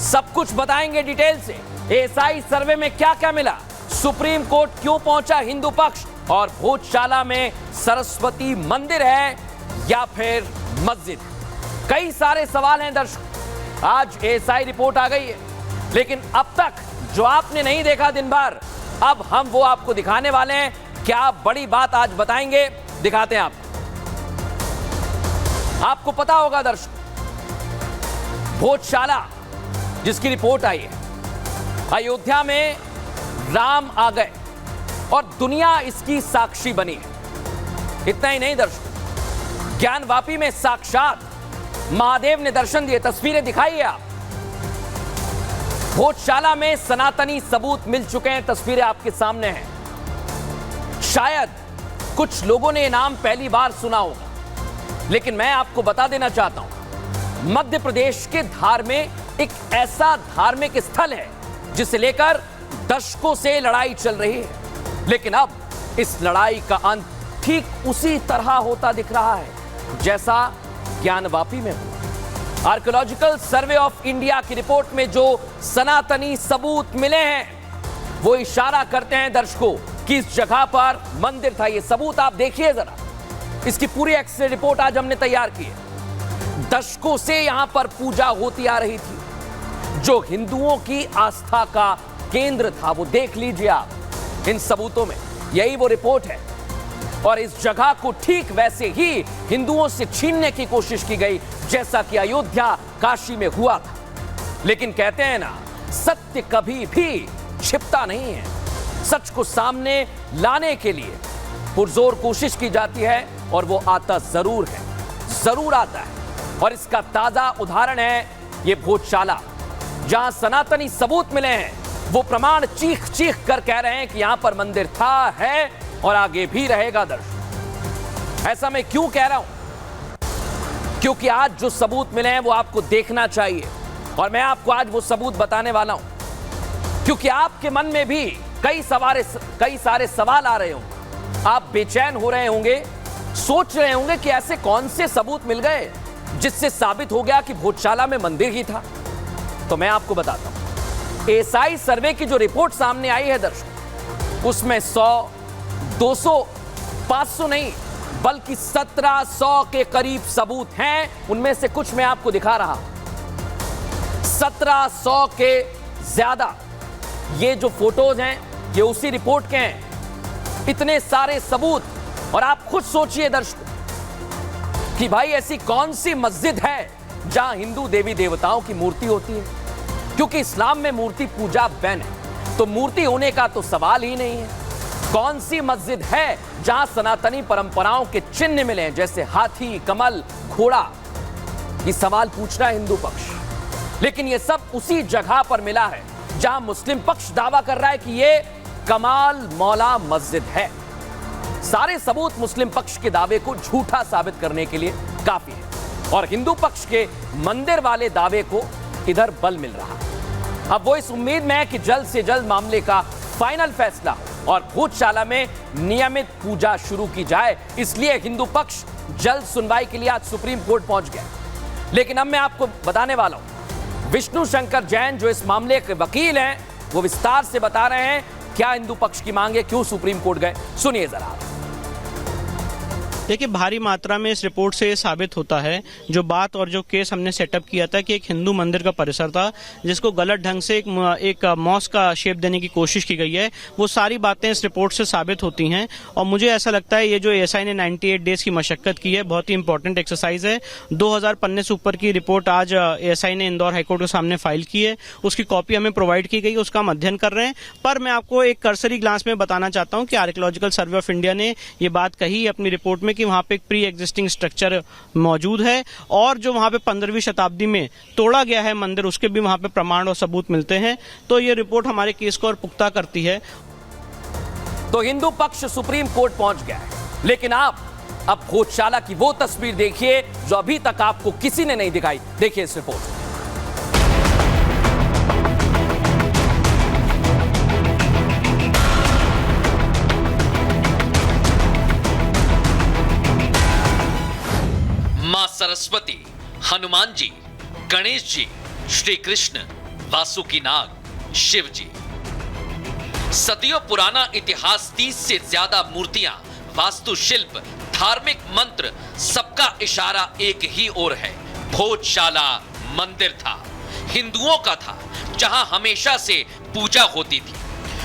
सब कुछ बताएंगे डिटेल से। एएसआई सर्वे में क्या क्या मिला, सुप्रीम कोर्ट क्यों पहुंचा हिंदू पक्ष, और भोजशाला में सरस्वती मंदिर है या फिर मस्जिद। कई सारे सवाल हैं दर्शक। आज एएसआई रिपोर्ट आ गई है, लेकिन अब तक जो आपने नहीं देखा दिन भर, अब हम वो आपको दिखाने वाले हैं। क्या बड़ी बात आज बताएंगे, दिखाते हैं आपको पता होगा दर्शक, भोजशाला जिसकी रिपोर्ट आई है, अयोध्या में राम आ गए और दुनिया इसकी साक्षी बनी है। इतना ही नहीं दर्शक, ज्ञानवापी में साक्षात महादेव ने दर्शन दिए। तस्वीरें दिखाइए आप। भोजशाला में सनातनी सबूत मिल चुके हैं, तस्वीरें आपके सामने हैं। शायद कुछ लोगों ने यह नाम पहली बार सुना होगा, लेकिन मैं आपको बता देना चाहता हूं, मध्य प्रदेश के धार में एक ऐसा धार्मिक स्थल है जिसे लेकर दशकों से लड़ाई चल रही है, लेकिन अब इस लड़ाई का अंत ठीक उसी तरह होता दिख रहा है जैसा ज्ञानवापी में हुआ। आर्कियोलॉजिकल सर्वे ऑफ इंडिया की रिपोर्ट में जो सनातनी सबूत मिले हैं वो इशारा करते हैं दर्शकों कि इस जगह पर मंदिर था। ये सबूत आप देखिए जरा, इसकी पूरी एक्सरे रिपोर्ट आज हमने तैयार की है। दशकों से यहां पर पूजा होती आ रही थी, जो हिंदुओं की आस्था का केंद्र था। वो देख लीजिए आप इन सबूतों में, यही वो रिपोर्ट है। और इस जगह को ठीक वैसे ही हिंदुओं से छीनने की कोशिश की गई जैसा कि अयोध्या काशी में हुआ था। लेकिन कहते हैं ना, सत्य कभी भी छिपता नहीं है। सच को सामने लाने के लिए पुरजोर कोशिश की जाती है और वो आता जरूर है, जरूर आता है। और इसका ताजा उदाहरण है ये भोजशाला, जहां सनातनी सबूत मिले हैं। वो प्रमाण चीख चीख कर कह रहे हैं कि यहां पर मंदिर था, है और आगे भी रहेगा दर्शक। ऐसा मैं क्यों कह रहा हूं? क्योंकि आज जो सबूत मिले हैं वो आपको देखना चाहिए, और मैं आपको आज वो सबूत बताने वाला हूं। क्योंकि आपके मन में भी कई सारे सवाल आ रहे होंगे, आप बेचैन हो रहे होंगे, सोच रहे होंगे कि ऐसे कौन से सबूत मिल गए जिससे साबित हो गया कि भोजशाला में मंदिर ही था। तो मैं आपको बताता हूं, एएसआई सर्वे की जो रिपोर्ट सामने आई है दर्शक, उसमें 100, 200, 500 नहीं बल्कि 1700 के करीब सबूत हैं। उनमें से कुछ मैं आपको दिखा रहा हूं। 1700 के ज्यादा ये जो फोटोज हैं ये उसी रिपोर्ट के हैं। इतने सारे सबूत, और आप खुद सोचिए दर्शक कि भाई ऐसी कौन सी मस्जिद है जहां हिंदू देवी देवताओं की मूर्ति होती है। क्योंकि इस्लाम में मूर्ति पूजा बैन है, तो मूर्ति होने का तो सवाल ही नहीं है। कौन सी मस्जिद है जहां सनातनी परंपराओं के चिन्ह मिले हैं, जैसे हाथी, कमल, घोड़ा? ये सवाल पूछ रहा है हिंदू पक्ष। लेकिन ये सब उसी जगह पर मिला है जहां मुस्लिम पक्ष दावा कर रहा है कि ये कमाल मौला मस्जिद है। सारे सबूत मुस्लिम पक्ष के दावे को झूठा साबित करने के लिए काफी है, और हिंदू पक्ष के मंदिर वाले दावे को इधर बल मिल रहा है। अब वो इस उम्मीद में है कि जल्द से जल्द मामले का फाइनल फैसला हो और भोजशाला में नियमित पूजा शुरू की जाए। इसलिए हिंदू पक्ष जल्द सुनवाई के लिए आज सुप्रीम कोर्ट पहुंच गया। लेकिन अब मैं आपको बताने वाला हूं, विष्णु शंकर जैन जो इस मामले के वकील हैं, वो विस्तार से बता रहे हैं क्या हिंदू पक्ष की मांग है, क्यों सुप्रीम कोर्ट गए। सुनिए जरा। देखिए, भारी मात्रा में इस रिपोर्ट से ये साबित होता है, जो बात और जो केस हमने सेटअप किया था कि एक हिंदू मंदिर का परिसर था जिसको गलत ढंग से एक मॉस्क का शेप देने की कोशिश की गई है, वो सारी बातें इस रिपोर्ट से साबित होती हैं। और मुझे ऐसा लगता है ये जो एएसआई ने 98 डेज की मशक्कत की है, बहुत ही इंपॉर्टेंट एक्सरसाइज है। 2000 पन्ने से ऊपर की रिपोर्ट आज एएसआई ने इंदौर हाईकोर्ट के सामने फाइल की है, उसकी कॉपी हमें प्रोवाइड की गई, उसका हम अध्ययन कर रहे हैं। पर मैं आपको एक कर्सरी ग्लांस में बताना चाहता हूँ कि आर्कियोलॉजिकल सर्वे ऑफ इंडिया ने ये बात कही अपनी रिपोर्ट में कि वहां पे एक प्री एग्जिस्टिंग स्ट्रक्चर मौजूद है, और जो वहां पे 15वीं शताब्दी में तोड़ा गया है मंदिर, उसके भी वहां पे प्रमाण और सबूत मिलते हैं। तो ये रिपोर्ट हमारे केस को और पुख्ता करती है। तो हिंदू पक्ष सुप्रीम कोर्ट पहुंच गया है, लेकिन आप अब भोजशाला की वो तस्वीर देखिए जो अभी तक आपको किसी ने नहीं दिखाई। देखिए इस रिपोर्ट। मां सरस्वती, हनुमान जी, गणेश जी, श्री कृष्ण, वासुकीनाग शिव जी। सदियों पुराना इतिहास, 30 से ज्यादा मूर्तियां, वास्तुशिल्प, धार्मिक मंत्र, सबका इशारा एक ही ओर है। भोजशाला मंदिर था, हिंदुओं का था, जहां हमेशा से पूजा होती थी।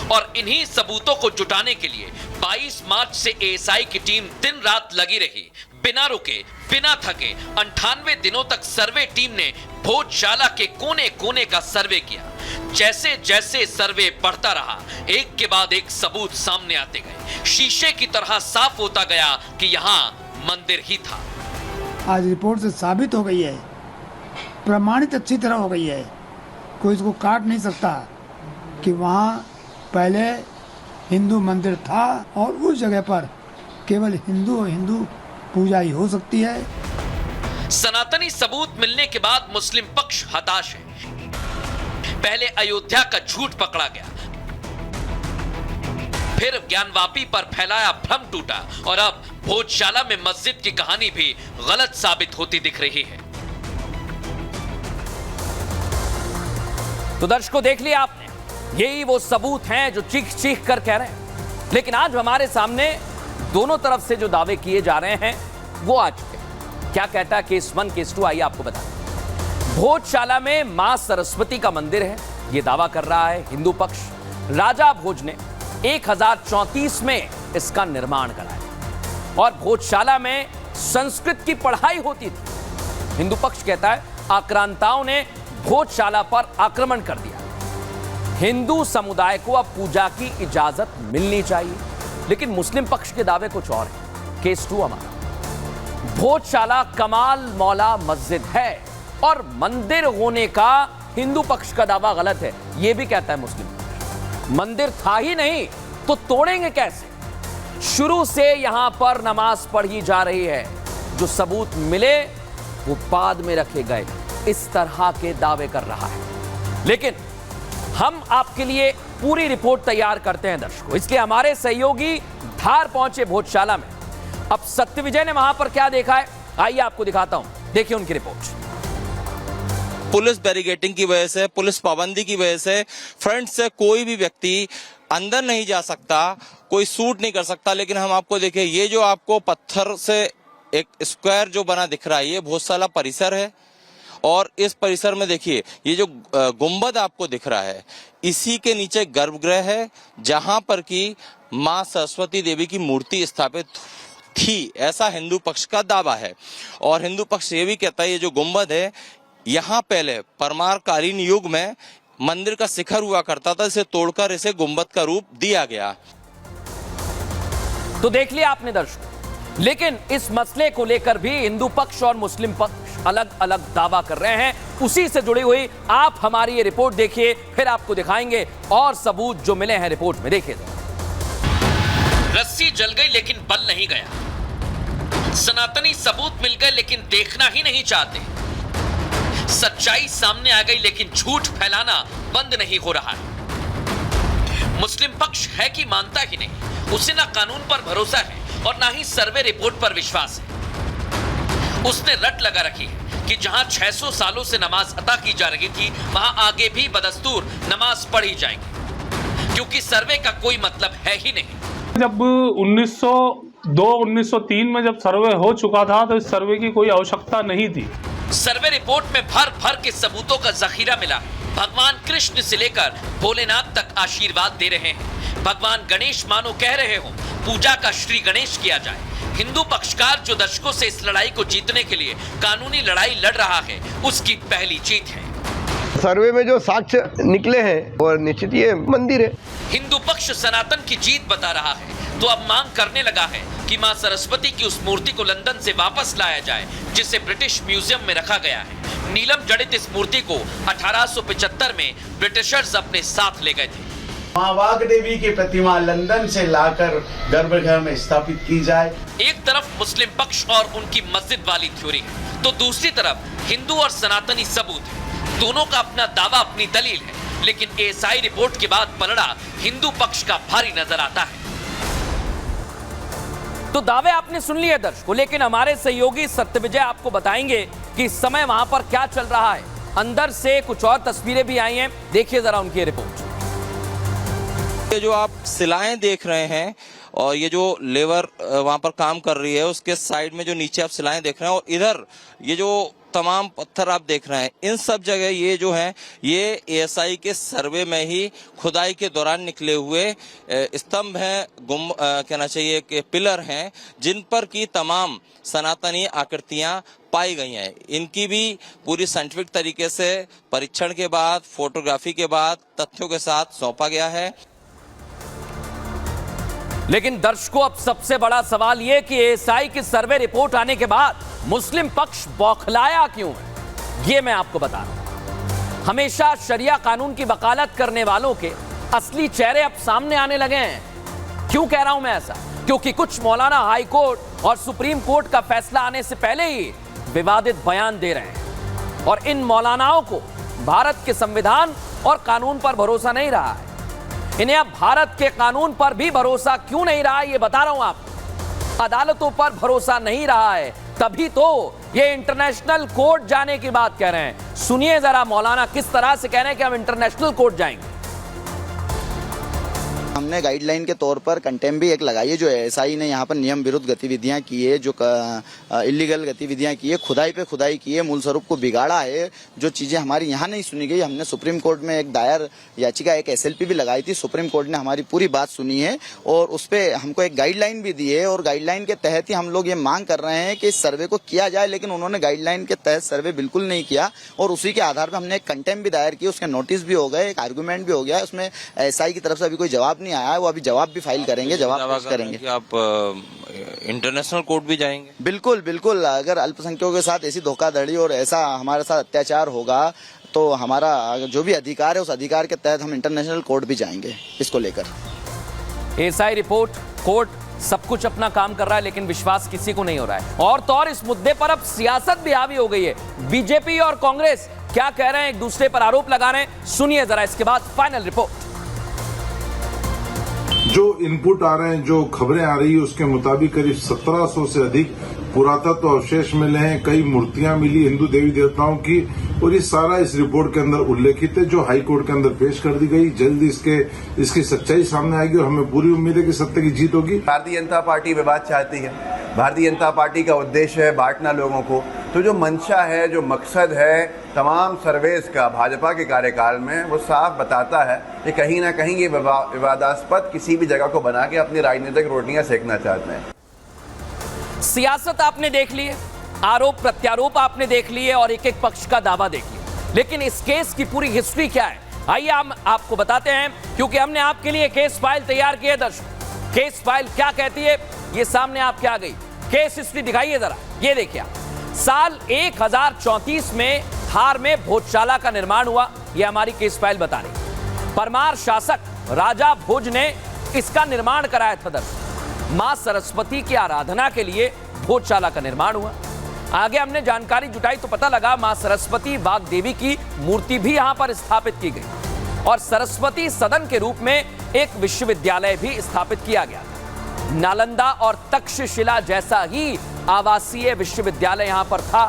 और इन्हीं सबूतों को जुटाने के लिए 22 मार्च से एएसआई की टीम दिन रात लगी रही, बिना रुके, बिना थके। 98 दिनों तक सर्वे टीम ने भोजशाला के कोने कोने का सर्वे किया। जैसे जैसे सर्वे बढ़ता रहा, एक के बाद एक सबूत सामने आते गए। शीशे की तरह साफ होता गया कि यहाँ मंदिर ही था। आज रिपोर्ट से साबित हो गई है, प्रमाणित अच्छी तरह हो गई है, कोई इसको काट नहीं सकता कि वहाँ पहले हिंदू मंदिर था और उस जगह पर केवल हिंदू और हिंदू पूजा ही हो सकती है। सनातनी सबूत मिलने के बाद मुस्लिम पक्ष हताश है। पहले अयोध्या का झूठ पकड़ा गया, फिर ज्ञानवापी पर फैलाया भ्रम टूटा और अब भोजशाला में मस्जिद की कहानी भी गलत साबित होती दिख रही है। तो दर्शकों, देख लिया आपने, यही वो सबूत हैं जो चीख चीख कर कह रहे हैं। लेकिन आज हमारे सामने दोनों तरफ से जो दावे किए जा रहे हैं वो आ चुके हैं। क्या कहता है केस 1, केस 2, आइए आपको बता दें। भोजशाला में मां सरस्वती का मंदिर है, यह दावा कर रहा है हिंदू पक्ष। राजा भोज ने 1034 में इसका निर्माण कराया और भोजशाला में संस्कृत की पढ़ाई होती थी। हिंदू पक्ष कहता है आक्रांताओं ने भोजशाला पर आक्रमण कर दिया, हिंदू समुदाय को अब पूजा की इजाजत मिलनी चाहिए। लेकिन मुस्लिम पक्ष के दावे कुछ और है। केस 2 हमारा, भोजशाला कमाल मौला मस्जिद है और मंदिर होने का हिंदू पक्ष का दावा गलत है, यह भी कहता है मुस्लिम पक्ष। मंदिर था ही नहीं तो तोड़ेंगे कैसे? शुरू से यहां पर नमाज पढ़ी जा रही है, जो सबूत मिले वो बाद में रखे गए, इस तरह के दावे कर रहा है। लेकिन हम आपके लिए पूरी रिपोर्ट तैयार करते हैं दर्शकों, इसलिए हमारे सहयोगी धार पहुंचे भोजशाला में। अब सत्यविजय ने वहां पर क्या देखा है, आइए आपको दिखाता हूं, देखिए उनकी रिपोर्ट। पुलिस बैरिकेडिंग की वजह से, पुलिस पाबंदी की वजह से फ्रंट से कोई भी व्यक्ति अंदर नहीं जा सकता, कोई शूट नहीं कर सकता। लेकिन हम आपको देखिए, ये जो आपको पत्थर से एक स्क्वायर जो बना दिख रहा है, ये भोजशाला परिसर है। और इस परिसर में देखिए, ये जो गुंबद आपको दिख रहा है, इसी के नीचे गर्भगृह है, जहां पर की मां सरस्वती देवी की मूर्ति स्थापित थी, ऐसा हिंदू पक्ष का दावा है। और हिंदू पक्ष ये भी कहता है, ये जो गुंबद है, यहाँ पहले परमारकालीन युग में मंदिर का शिखर हुआ करता था, इसे तोड़कर इसे गुंबद का रूप दिया गया। तो देख लिया आपने दर्शकों, लेकिन इस मसले को लेकर भी हिंदू पक्ष और मुस्लिम पक्ष अलग अलग दावा कर रहे हैं। उसी से जुड़ी हुई आप हमारी ये रिपोर्ट देखिए, फिर आपको दिखाएंगे और सबूत जो मिले हैं रिपोर्ट में। देखिए, रस्सी जल गई लेकिन बल नहीं गया। सनातनी सबूत मिल गए लेकिन देखना ही नहीं चाहते। सच्चाई सामने आ गई लेकिन झूठ फैलाना बंद नहीं हो रहा है। मुस्लिम पक्ष है कि मानता ही नहीं, उसे ना कानून पर भरोसा है और ना ही सर्वे रिपोर्ट पर विश्वास है। उसने रट लगा रखी है कि जहां 600 सालों से नमाज अता की जा रही थी, वहां आगे भी बदस्तूर नमाज पढ़ी जाएगी, क्योंकि सर्वे का कोई मतलब है ही नहीं। जब 1902-1903 में जब सर्वे हो चुका था तो इस सर्वे की कोई आवश्यकता नहीं थी। सर्वे रिपोर्ट में भर भर के सबूतों का जखीरा मिला। भगवान कृष्ण से लेकर भोलेनाथ तक आशीर्वाद दे रहे हैं। भगवान गणेश मानो कह रहे हो पूजा का श्री गणेश किया जाए। हिंदू पक्षकार जो दशकों से इस लड़ाई को जीतने के लिए कानूनी लड़ाई लड़ रहा है, उसकी पहली जीत है। सर्वे में जो साक्ष्य निकले हैं और निश्चित ये मंदिर है। हिंदू पक्ष सनातन की जीत बता रहा है, तो अब मांग करने लगा है कि मां सरस्वती की उस मूर्ति को लंदन से वापस लाया जाए, जिसे ब्रिटिश म्यूजियम में रखा गया है। नीलम जड़ित इस मूर्ति को 1875 में ब्रिटिशर्स अपने साथ ले गए थे। मां वाग देवी की प्रतिमा लंदन से लाकर गर्भगृह में स्थापित की जाए। एक तरफ मुस्लिम पक्ष और उनकी मस्जिद वाली थ्योरी है, तो दूसरी तरफ हिंदू और सनातनी सबूत है। दोनों का अपना दावा, अपनी दलील है, लेकिन एएसआई रिपोर्ट के बाद पलड़ा हिंदू पक्ष का भारी नजर आता है। तो दावे आपने सुन लिए दर्शकों, लेकिन हमारे सहयोगी सत्यविजय आपको बताएंगे कि इस समय वहां पर क्या चल रहा है। अंदर से कुछ और तस्वीरें भी आई हैं, देखिए जरा उनकी रिपोर्ट। ये जो आप सिलाएं देख रहे हैं और ये जो लेबर वहां पर काम कर रही है, उसके साइड में जो नीचे आप सिलाएं देख रहे हैं, और इधर ये जो तमाम पत्थर आप देख रहे हैं, इन सब जगह ये जो है ये एएसआई के सर्वे में ही खुदाई के दौरान निकले हुए स्तंभ हैं, कहना चाहिए कि पिलर हैं, जिन पर की तमाम सनातनी आकृतियां पाई गई हैं। इनकी भी पूरी साइंटिफिक तरीके से परीक्षण के बाद, फोटोग्राफी के बाद तथ्यों के साथ सौंपा गया है। लेकिन दर्शकों, अब सबसे बड़ा सवाल यह कि एएसआई की सर्वे रिपोर्ट आने के बाद मुस्लिम पक्ष बौखलाया क्यों है, यह मैं आपको बता रहा हूं। हमेशा शरिया कानून की वकालत करने वालों के असली चेहरे अब सामने आने लगे हैं। क्यों कह रहा हूं मैं ऐसा? क्योंकि कुछ मौलाना हाई कोर्ट और सुप्रीम कोर्ट का फैसला आने से पहले ही विवादित बयान दे रहे हैं, और इन मौलानाओं को भारत के संविधान और कानून पर भरोसा नहीं रहा है। इन्हें अब भारत के कानून पर भी भरोसा क्यों नहीं रहा, ये बता रहा हूं आपको। अदालतों पर भरोसा नहीं रहा है, तभी तो ये इंटरनेशनल कोर्ट जाने की बात कह रहे हैं। सुनिए जरा मौलाना किस तरह से कह रहे हैं कि हम इंटरनेशनल कोर्ट जाएंगे। हमने गाइडलाइन के तौर पर कंटेम्प्ट भी एक लगाई है, जो एएसआई ने यहाँ पर नियम विरुद्ध गतिविधियां की है, जो इलीगल गतिविधियां की है, खुदाई पे खुदाई की है, मूल स्वरूप को बिगाड़ा है। जो चीजें हमारी यहाँ नहीं सुनी गई, हमने सुप्रीम कोर्ट में एक दायर याचिका, एक एसएलपी भी लगाई थी। सुप्रीम कोर्ट ने हमारी पूरी बात सुनी है और उस पर हमको एक गाइडलाइन भी दी है, और गाइडलाइन के तहत ही हम लोग ये मांग कर रहे हैं कि इस सर्वे को किया जाए। लेकिन उन्होंने गाइडलाइन के तहत सर्वे बिल्कुल नहीं किया, और उसी के आधार पर हमने एक कंटेम्प्ट भी दायर की, उसके नोटिस भी हो गए, एक आर्गूमेंट भी हो गया। उसमें एएसआई की तरफ से अभी कोई जवाब नहीं आया है, वो अभी जवाब भी फाइल करेंगे, जवाब पेश करेंगे। कि आप इंटरनेशनल कोर्ट भी जाएंगे? बिल्कुल बिल्कुल, अगर अल्पसंख्यकों के साथ ऐसी धोखाधड़ी और ऐसा हमारे साथ अत्याचार होगा तो हमारा जो भी अधिकार है, उस अधिकार के तहत हम इंटरनेशनल कोर्ट भी जाएंगे इसको लेकर। एएसआई रिपोर्ट, कोर्ट सब कुछ अपना काम कर रहा है, लेकिन विश्वास किसी को नहीं हो रहा है। और तो और इस मुद्दे पर अब सियासत भी हावी हो गई है। बीजेपी और कांग्रेस क्या कह रहे हैं, एक दूसरे पर आरोप लगा रहे हैं, सुनिए जरा इसके बाद फाइनल रिपोर्ट। जो इनपुट आ रहे हैं, जो खबरें आ रही है, उसके मुताबिक करीब 1700 से अधिक पुरातत्व अवशेष मिले हैं, कई मूर्तियां मिली हिंदू देवी देवताओं की, और ये सारा इस रिपोर्ट के अंदर उल्लेखित है, जो हाई कोर्ट के अंदर पेश कर दी गई। जल्दी इसकी सच्चाई सामने आएगी और हमें पूरी उम्मीद है कि सत्य की जीत होगी। भारतीय जनता पार्टी विवाद चाहती है। भारतीय जनता पार्टी का उद्देश्य है बांटना लोगों को। तो जो मंशा है, जो मकसद है तमाम सर्वेस का भाजपा के कार्यकाल में, वो साफ बताता है कि कहीं ना कहीं ये विवादास्पद किसी भी जगह को बना के अपनी राजनीतिक रोटियां सेकना चाहते हैं। सियासत आपने देख ली है, आरोप प्रत्यारोप आपने देख लिए, और एक एक पक्ष का दावा देख लिया, लेकिन इस केस की पूरी हिस्ट्री क्या है, आइए हम आपको बताते हैं, क्योंकि हमने आपके लिए केस फाइल तैयार की है। दर्शक, केस फाइल क्या कहती है ये सामने आपके आ गई। केस हिस्ट्री दिखाइए जरा, ये देखिए। साल 1034 में धार में भोजशाला का निर्माण हुआ, यह हमारी केस फाइल बता रही। परमार शासक राजा भोज ने इसका निर्माण कराया था। दर्शक, मां सरस्वती की आराधना के लिए भोजशाला का निर्माण हुआ। आगे हमने जानकारी जुटाई तो पता लगा मां सरस्वती वाग देवी की मूर्ति भी यहां पर स्थापित की गई, और सरस्वती सदन के रूप में एक विश्वविद्यालय भी स्थापित किया गया। नालंदा और तक्षशिला जैसा ही आवासीय विश्वविद्यालय यहां पर था।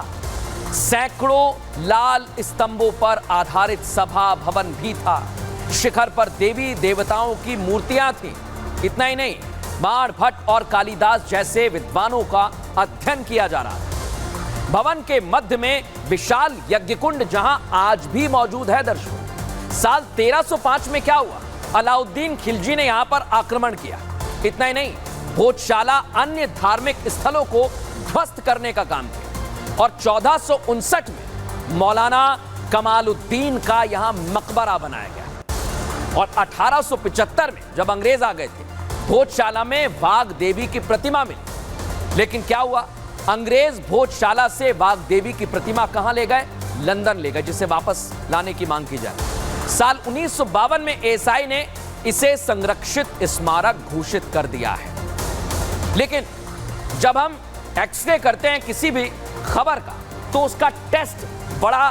सैकड़ों लाल स्तंभों पर आधारित सभा भवन भी था। शिखर पर देवी देवताओं की मूर्तियां थीं। इतना ही नहीं, बाण भट्ट और कालिदास जैसे विद्वानों का अध्ययन किया जा रहा था। भवन के मध्य में विशाल यज्ञकुंड जहां आज भी मौजूद है। दर्शकों, साल 1305 में क्या हुआ, अलाउद्दीन खिलजी ने यहां पर आक्रमण किया। इतना ही नहीं, भोजशाला अन्य धार्मिक स्थलों को ध्वस्त करने का काम किया, और 1459 में मौलाना कमालुद्दीन का यहां मकबरा बनाया गया, और 1875 में जब अंग्रेज आ गए थे, भोजशाला में वाघ देवी की प्रतिमा मिली। लेकिन क्या हुआ, अंग्रेज भोजशाला से वाघ देवी की प्रतिमा कहां ले गए, लंदन ले गए, जिसे वापस लाने की मांग की जाए। साल 1952 में एएसआई ने इसे संरक्षित स्मारक घोषित कर दिया है। लेकिन जब हम एक्सरे करते हैं किसी भी खबर का, तो उसका टेस्ट बड़ा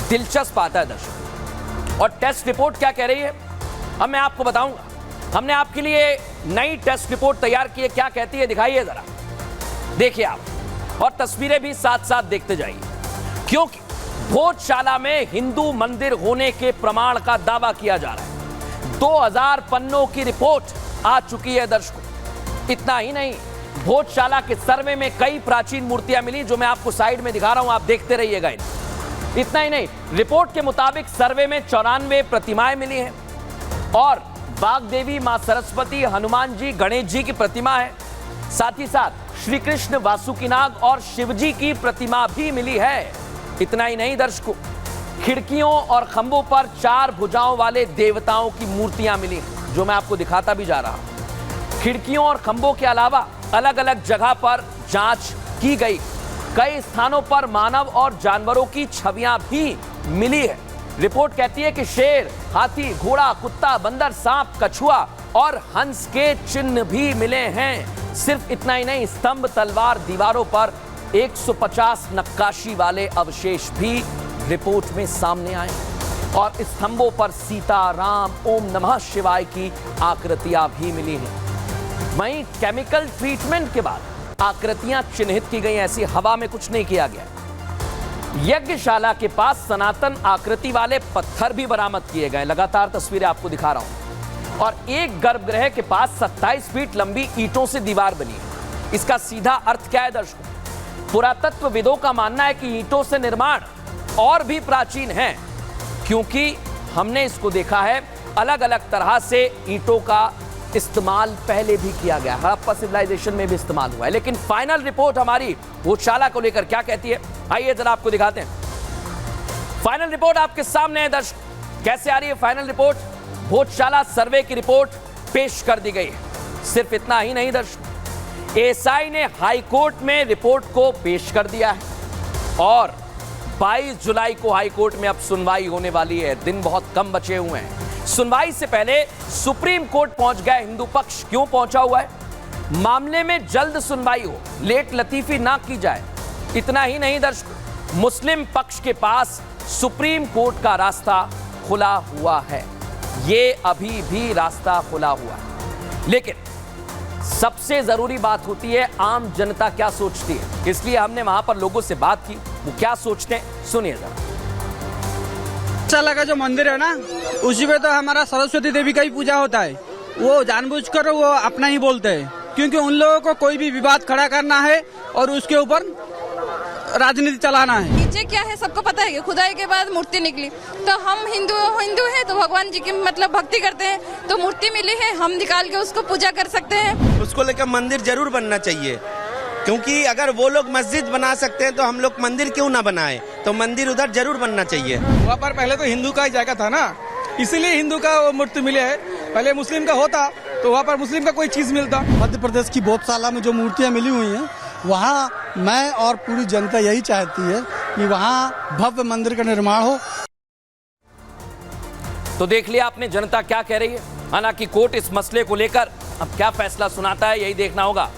दिलचस्प आता है दर्शक। और टेस्ट रिपोर्ट क्या कह रही है, अब मैं आपको बताऊंगा। हमने आपके लिए नई टेस्ट रिपोर्ट तैयार की है, क्या कहती है दिखाइए जरा, देखिए आप, और तस्वीरें भी साथ साथ देखते जाइए। क्योंकि भोजशाला में हिंदू मंदिर होने के प्रमाण का दावा किया जा रहा है। 2000 पन्नों की रिपोर्ट आ चुकी है दर्शकों। इतना ही नहीं, भोजशाला के सर्वे में कई प्राचीन मूर्तियां मिली, जो मैं आपको साइड में दिखा रहा हूं, आप देखते रहिएगा। इतना ही नहीं, रिपोर्ट के मुताबिक सर्वे में 94 प्रतिमाएं मिली हैं और बागदेवी, मां सरस्वती, हनुमान जी, गणेश जी की प्रतिमा है। साथ ही साथ श्री कृष्ण, वासुकीनाग और शिवजी की प्रतिमा भी मिली है। इतना ही नहीं दर्शकों, खिड़कियों और खंभों पर 4 भुजाओं वाले देवताओं की मूर्तियां मिली, जो मैं आपको दिखाता भी जा रहा हूं। खिड़कियों और खंभों के अलावा अलग अलग जगह पर जांच की गई। कई स्थानों पर मानव और जानवरों की छवियां भी मिली है। रिपोर्ट कहती है कि शेर, हाथी, घोड़ा, कुत्ता, बंदर, सांप, कछुआ और हंस के चिन्ह भी मिले हैं। सिर्फ इतना ही नहीं, स्तंभ, तलवार, दीवारों पर 150 नक्काशी वाले अवशेष भी रिपोर्ट में सामने आए और स्तंभों पर सीता, राम, ओम नमः शिवाय की आकृतियां भी मिली हैं। वहीं केमिकल ट्रीटमेंट के बाद आकृतियां चिन्हित की गई, ऐसी हवा में कुछ नहीं किया गया। यज्ञशाला के पास सनातन आकृति वाले पत्थर भी बरामद किए गए। लगातार तस्वीरें आपको दिखा रहा हूं। और एक गर्भगृह के पास 27 फीट लंबी ईंटों से दीवार बनी है। इसका सीधा अर्थ क्या है दर्शकों? पुरातत्वविदों का मानना है कि ईंटों से निर्माण और भी प्राचीन है, क्योंकि हमने इसको देखा है अलग अलग तरह से ईंटों का इस्तेमाल पहले भी किया गया, हड़प्पा सिविलाइजेशन में भी इस्तेमाल हुआ है। लेकिन फाइनल रिपोर्ट हमारी भोजशाला को लेकर क्या कहती है, आइए जरा आपको दिखाते हैं। फाइनल रिपोर्ट आपके सामने है दर्शक। कैसे आ रही है फाइनल रिपोर्ट? भोजशाला सर्वे की रिपोर्ट पेश कर दी गई है। सिर्फ इतना ही नहीं दर्शक, एएसआई ने हाई कोर्ट में रिपोर्ट को पेश कर दिया है और 22 जुलाई को हाई कोर्ट में अब सुनवाई होने वाली है। दिन बहुत कम बचे हुए हैं। सुनवाई से पहले सुप्रीम कोर्ट पहुंच गया हिंदू पक्ष। क्यों पहुंचा हुआ है? मामले में जल्द सुनवाई हो, लेट लतीफी ना की जाए। इतना ही नहीं दर्शकों, मुस्लिम पक्ष के पास सुप्रीम कोर्ट का रास्ता खुला हुआ है। ये अभी भी रास्ता खुला हुआ है। लेकिन सबसे जरूरी बात होती है आम जनता क्या सोचती है। इसलिए हमने वहां पर लोगों से बात की, वो क्या सोचते हैं सुनिए जरा। भोजशाला का जो मंदिर है ना, उसी में तो हमारा सरस्वती देवी का ही पूजा होता है। वो जानबूझकर वो अपना ही बोलते हैं, क्योंकि उन लोगों को कोई भी विवाद खड़ा करना है और उसके ऊपर राजनीति चलाना है। नीचे क्या है सबको पता है कि खुदाई के बाद मूर्ति निकली, तो हम हिंदू हैं तो भगवान जी की मतलब भक्ति करते हैं, तो मूर्ति मिली है, हम निकाल के उसको पूजा कर सकते हैं। उसको लेकर मंदिर जरूर बनना चाहिए, क्योंकि अगर वो लोग मस्जिद बना सकते हैं तो हम लोग मंदिर क्यों ना बनाए? तो मंदिर उधर जरूर बनना चाहिए। वहाँ पर पहले तो हिंदू का ही जगह था ना, इसीलिए हिंदू का वो मूर्ति मिले है। पहले मुस्लिम का होता तो वहाँ पर मुस्लिम का कोई चीज मिलता। मध्य प्रदेश की भोजशाला में जो मूर्तियाँ मिली हुई हैं, वहाँ मैं और पूरी जनता यही चाहती है कि वहाँ भव्य मंदिर का निर्माण हो। तो देख लिया आपने जनता क्या कह रही है। हालांकि कोर्ट इस मसले को लेकर अब क्या फैसला सुनाता है, यही देखना होगा।